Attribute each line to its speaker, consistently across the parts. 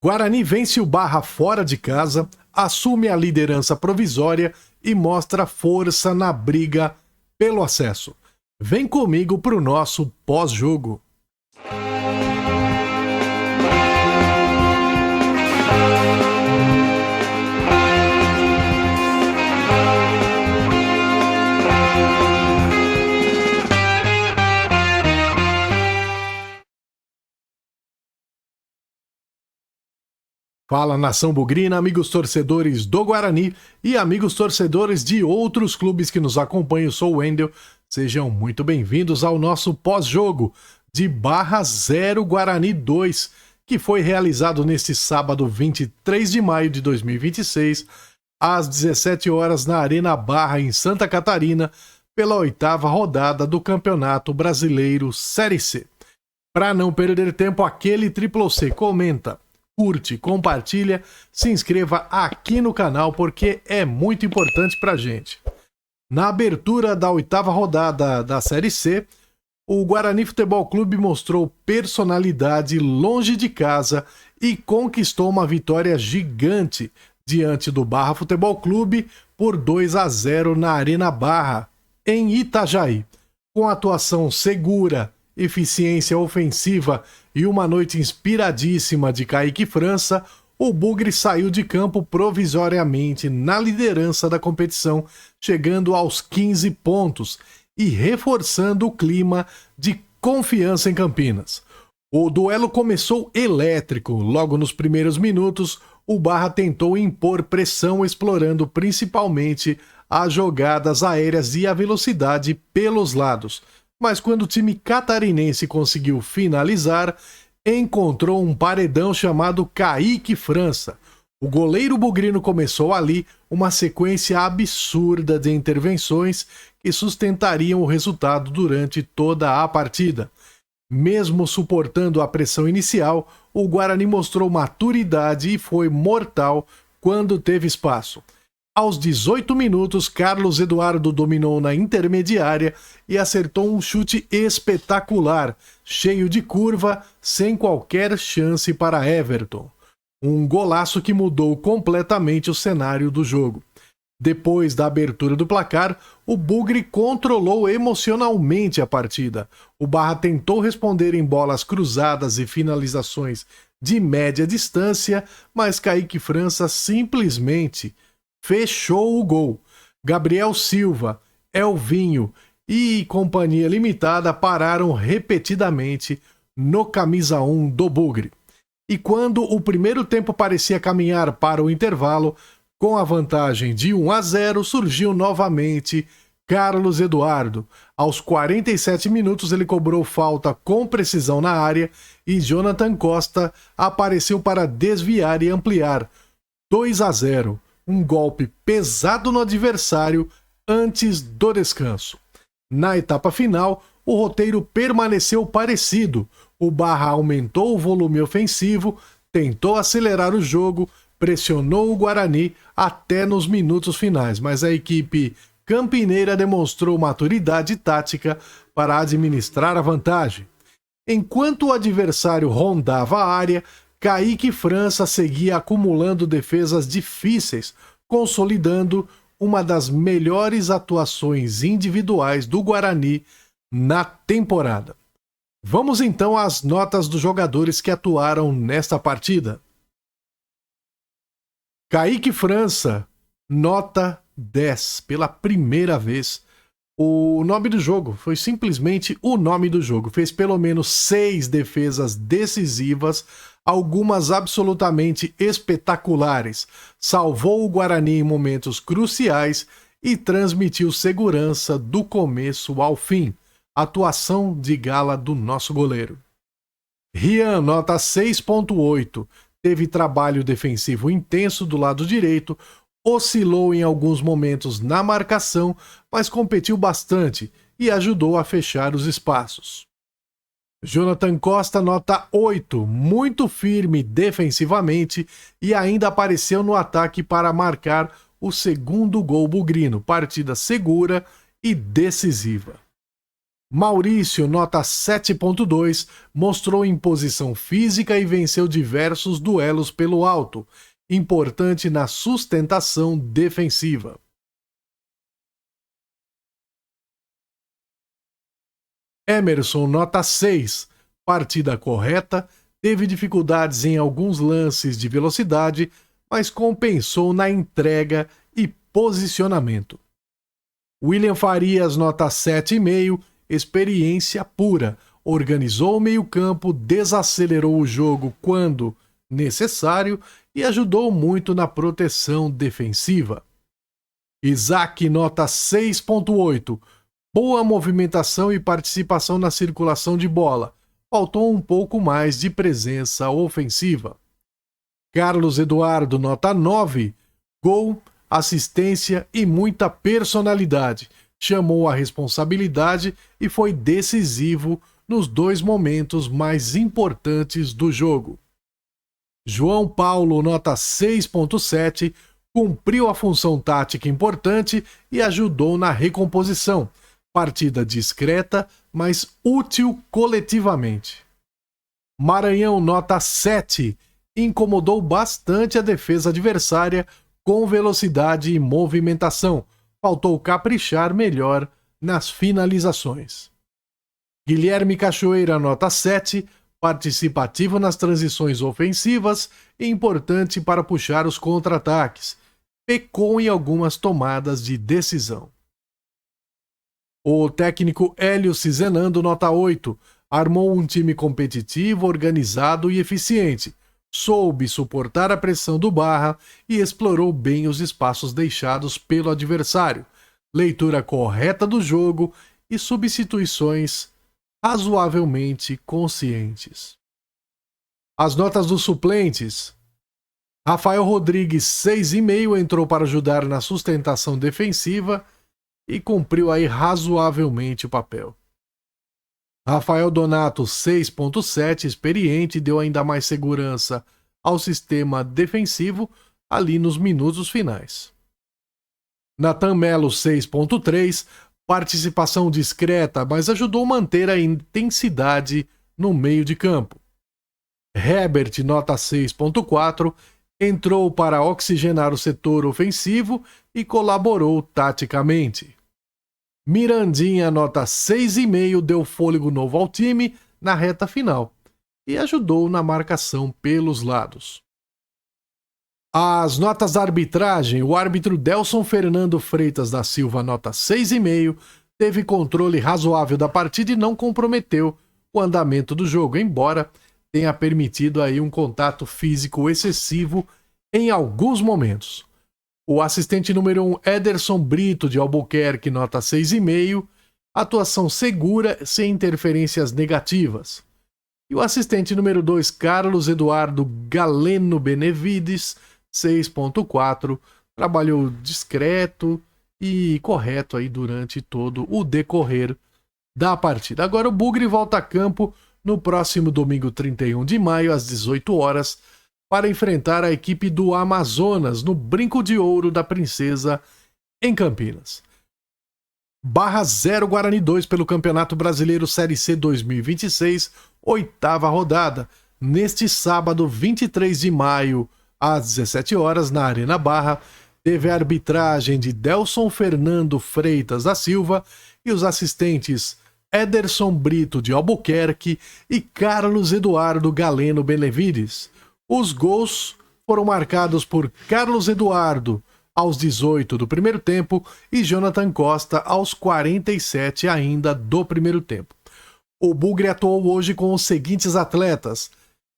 Speaker 1: Guarani vence o Barra fora de casa, assume a liderança provisória e mostra força na briga pelo acesso. Vem comigo pro nosso pós-jogo. Fala, nação bugrina, amigos torcedores do Guarani e amigos torcedores de outros clubes que nos acompanham. Eu sou o Wendel, sejam muito bem-vindos ao nosso pós-jogo de Barra 0 Guarani 2, que foi realizado neste sábado 23 de maio de 2026, às 17 horas na Arena Barra, em Santa Catarina, pela 8ª rodada do Campeonato Brasileiro Série C. Para não perder tempo, aquele Triple C, comenta, curte, compartilha, se inscreva aqui no canal porque é muito importante pra gente. Na abertura da 8ª rodada da Série C, o Guarani Futebol Clube mostrou personalidade longe de casa e conquistou uma vitória gigante diante do Barra Futebol Clube por 2-0 na Arena Barra, em Itajaí. Com atuação segura, eficiência ofensiva e uma noite inspiradíssima de Kaique França, o Bugre saiu de campo provisoriamente na liderança da competição, chegando aos 15 pontos e reforçando o clima de confiança em Campinas. O duelo começou elétrico. Logo nos primeiros minutos, o Barra tentou impor pressão, explorando principalmente as jogadas aéreas e a velocidade pelos lados. Mas quando o time catarinense conseguiu finalizar, encontrou um paredão chamado Kaique França. O goleiro bugrino começou ali uma sequência absurda de intervenções que sustentariam o resultado durante toda a partida. Mesmo suportando a pressão inicial, o Guarani mostrou maturidade e foi mortal quando teve espaço. Aos 18 minutos, Carlos Eduardo dominou na intermediária e acertou um chute espetacular, cheio de curva, sem qualquer chance para Everton. Um golaço que mudou completamente o cenário do jogo. Depois da abertura do placar, o Bugre controlou emocionalmente a partida. O Barra tentou responder em bolas cruzadas e finalizações de média distância, mas Kaique França simplesmente fechou o gol. Gabriel Silva, Elvinho e Companhia Limitada pararam repetidamente no camisa 1 do Bugre. E quando o primeiro tempo parecia caminhar para o intervalo, com a vantagem de 1-0, surgiu novamente Carlos Eduardo. Aos 47 minutos ele cobrou falta com precisão na área e Jonathan Costa apareceu para desviar e ampliar. 2-0. Um golpe pesado no adversário antes do descanso. Na etapa final, o roteiro permaneceu parecido. O Barra aumentou o volume ofensivo, tentou acelerar o jogo, pressionou o Guarani até nos minutos finais, mas a equipe campineira demonstrou maturidade tática para administrar a vantagem. Enquanto o adversário rondava a área, Kaique França seguia acumulando defesas difíceis, consolidando uma das melhores atuações individuais do Guarani na temporada. Vamos então às notas dos jogadores que atuaram nesta partida. Kaique França, nota 10, pela primeira vez. O nome do jogo foi simplesmente o nome do jogo. Fez pelo menos 6 defesas decisivas, algumas absolutamente espetaculares. Salvou o Guarani em momentos cruciais e transmitiu segurança do começo ao fim. Atuação de gala do nosso goleiro. Rian, nota 6.8. Teve trabalho defensivo intenso do lado direito, oscilou em alguns momentos na marcação, mas competiu bastante e ajudou a fechar os espaços. Jonathan Costa, nota 8, muito firme defensivamente e ainda apareceu no ataque para marcar o segundo gol bugrino, partida segura e decisiva. Maurício, nota 7.2, mostrou imposição física e venceu diversos duelos pelo alto, importante na sustentação defensiva. Emerson, nota 6, partida correta, teve dificuldades em alguns lances de velocidade, mas compensou na entrega e posicionamento. William Farias, nota 7,5, experiência pura, organizou o meio-campo, desacelerou o jogo quando necessário e ajudou muito na proteção defensiva. Isaac, nota 6,8, boa movimentação e participação na circulação de bola, faltou um pouco mais de presença ofensiva. Carlos Eduardo, nota 9, gol, assistência e muita personalidade, chamou a responsabilidade e foi decisivo nos dois momentos mais importantes do jogo. João Paulo, nota 6.7, cumpriu a função tática importante e ajudou na recomposição. Partida discreta, mas útil coletivamente. Maranhão, nota 7, incomodou bastante a defesa adversária com velocidade e movimentação. Faltou caprichar melhor nas finalizações. Guilherme Cachoeira, nota 7, participativo nas transições ofensivas e importante para puxar os contra-ataques. Pecou em algumas tomadas de decisão. O técnico Hélio Cizenando, nota 8, armou um time competitivo, organizado e eficiente. Soube suportar a pressão do Barra e explorou bem os espaços deixados pelo adversário. Leitura correta do jogo e substituições razoavelmente conscientes. As notas dos suplentes. Rafael Rodrigues, 6,5, entrou para ajudar na sustentação defensiva e cumpriu aí razoavelmente o papel. Rafael Donato, 6.7, experiente, deu ainda mais segurança ao sistema defensivo ali nos minutos finais. Nathan Melo, 6.3, participação discreta, mas ajudou a manter a intensidade no meio de campo. Herbert, nota 6.4, entrou para oxigenar o setor ofensivo e colaborou taticamente. Mirandinha, nota 6,5, deu fôlego novo ao time na reta final e ajudou na marcação pelos lados. As notas da arbitragem, o árbitro Delson Fernando Freitas da Silva, nota 6,5, teve controle razoável da partida e não comprometeu o andamento do jogo, embora tenha permitido aí um contato físico excessivo em alguns momentos. O assistente número 1, Ederson Brito, de Albuquerque, nota 6,5, atuação segura, sem interferências negativas. E o assistente número 2, Carlos Eduardo Galeno Benevides, 6.4, trabalhou discreto e correto aí durante todo o decorrer da partida. Agora o Bugre volta a campo no próximo domingo 31 de maio, às 18 horas, para enfrentar a equipe do Amazonas no Brinco de Ouro da Princesa, em Campinas. Barra 0, Guarani 2 pelo Campeonato Brasileiro Série C 2026, oitava rodada, neste sábado 23 de maio, às 17 horas, na Arena Barra, teve a arbitragem de Delson Fernando Freitas da Silva e os assistentes Ederson Brito de Albuquerque e Carlos Eduardo Galeno Benevides. Os gols foram marcados por Carlos Eduardo aos 18 do primeiro tempo e Jonathan Costa aos 47 ainda do primeiro tempo. O Bugre atuou hoje com os seguintes atletas: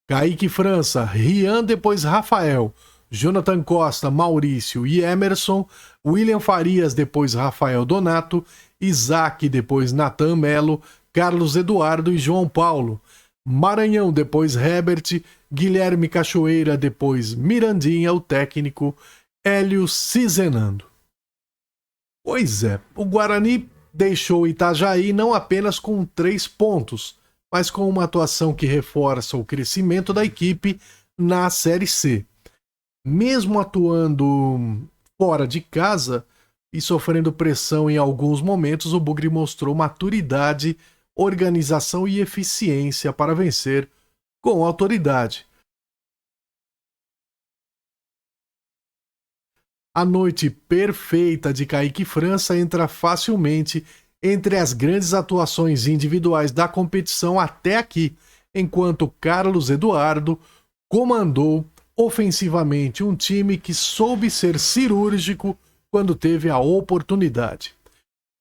Speaker 1: Kaique França, Rian, depois Rafael, Jonathan Costa, Maurício e Emerson, William Farias, depois Rafael Donato, Isaac, depois Nathan Melo, Carlos Eduardo e João Paulo, Maranhão, depois Herbert, Guilherme Cachoeira, depois Mirandinha, o técnico Hélio Cizenando. Pois é, o Guarani deixou Itajaí não apenas com 3 pontos, mas com uma atuação que reforça o crescimento da equipe na Série C. Mesmo atuando fora de casa, e sofrendo pressão em alguns momentos, o Bugre mostrou maturidade, organização e eficiência para vencer com autoridade. A noite perfeita de Kaique França entra facilmente entre as grandes atuações individuais da competição até aqui, enquanto Carlos Eduardo comandou ofensivamente um time que soube ser cirúrgico quando teve a oportunidade.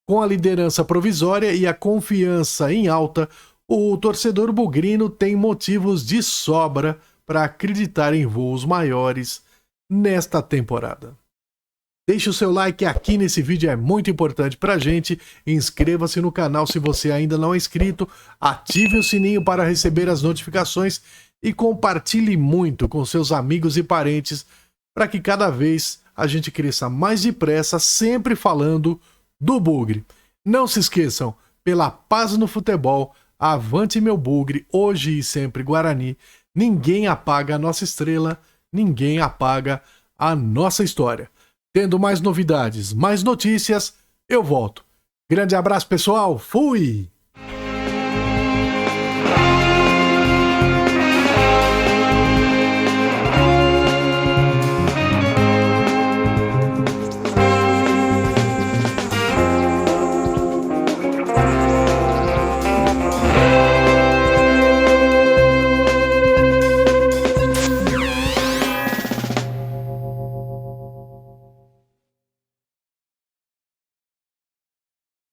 Speaker 1: Com a liderança provisória e a confiança em alta, o torcedor bugrino tem motivos de sobra para acreditar em voos maiores nesta temporada. Deixe o seu like aqui nesse vídeo, é muito importante pra gente. Inscreva-se no canal se você ainda não é inscrito, ative o sininho para receber as notificações e compartilhe muito com seus amigos e parentes para que cada vez a gente cresça mais depressa, sempre falando do Bugre. Não se esqueçam, pela paz no futebol, avante meu Bugre, hoje e sempre Guarani. Ninguém apaga a nossa estrela, ninguém apaga a nossa história. Tendo mais novidades, mais notícias, eu volto. Grande abraço, pessoal. Fui!